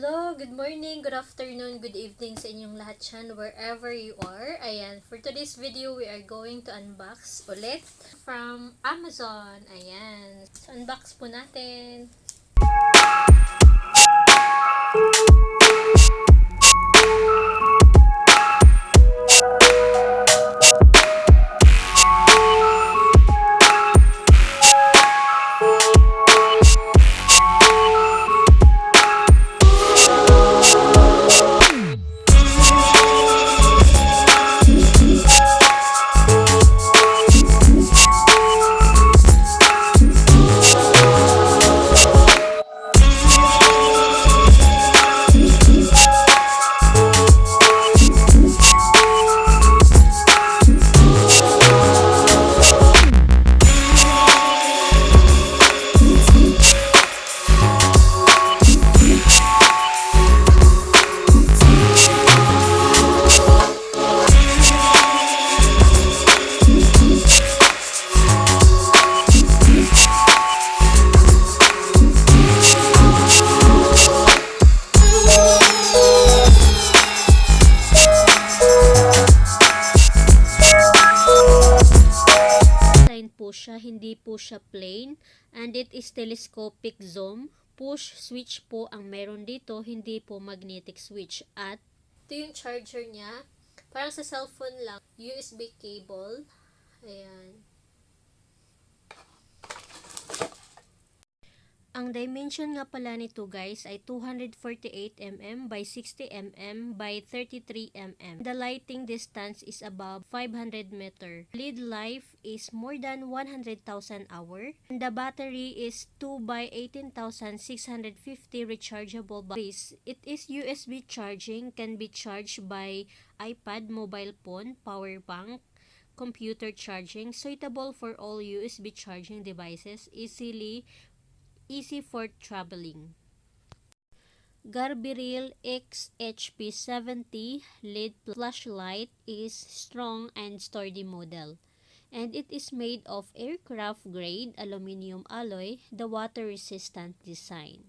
Hello, good morning, good afternoon, good evening sa inyong lahat dyan, wherever you are. Ayan, for today's video, we are going to unbox ulit from Amazon. Ayan, so unbox po natin. Po siya, hindi po siya plain, and it is telescopic zoom. Push switch po ang meron dito, hindi po magnetic switch. At ito yung charger niya, parang sa cellphone lang, USB cable. Ayan. Ang dimension nga pala nito guys ay 248mm by 60mm by 33mm. The lighting distance is above 500 meter. Lead life is more than 100,000 hour. And the battery is 2 by 18,650 rechargeable batteries. It is USB charging, can be charged by iPad, mobile phone, power bank, computer charging, suitable for all USB charging devices, easy for traveling. Garberil XHP70 LED flashlight is strong and sturdy model, and it is made of aircraft grade aluminum alloy, the water resistant design.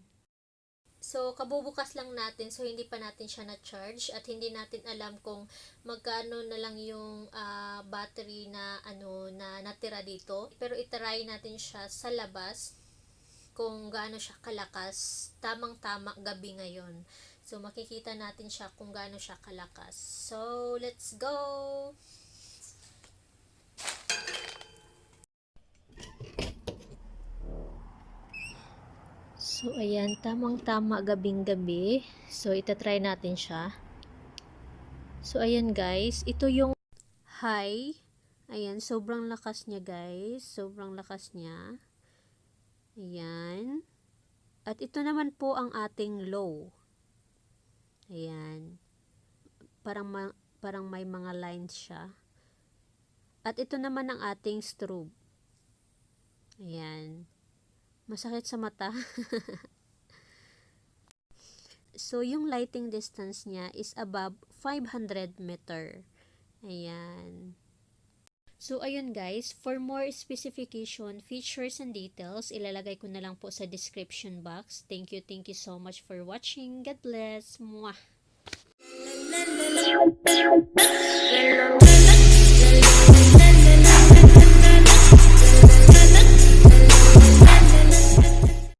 So, kabubukas lang natin, so hindi pa natin siya na-charge at hindi natin alam kung magkano na lang yung battery na na natira dito. Pero itry natin siya sa labas kung gaano siya kalakas, tamang-tama gabi ngayon. So, makikita natin siya kung gaano siya kalakas. So, let's go! So, ayan, tamang-tama gabing-gabi. So, itatry natin siya. So, ayan guys, ito yung high. Ayan, sobrang lakas niya guys. Sobrang lakas niya. Ayan. At ito naman po ang ating low. Ayan. Parang may mga lines siya. At ito naman ang ating strobe. Ayan. Masakit sa mata. So, yung lighting distance niya is above 500 meter. Ayan. So, ayun guys, for more specification, features, and details, ilalagay ko na lang po sa description box. Thank you so much for watching. God bless. Mwah!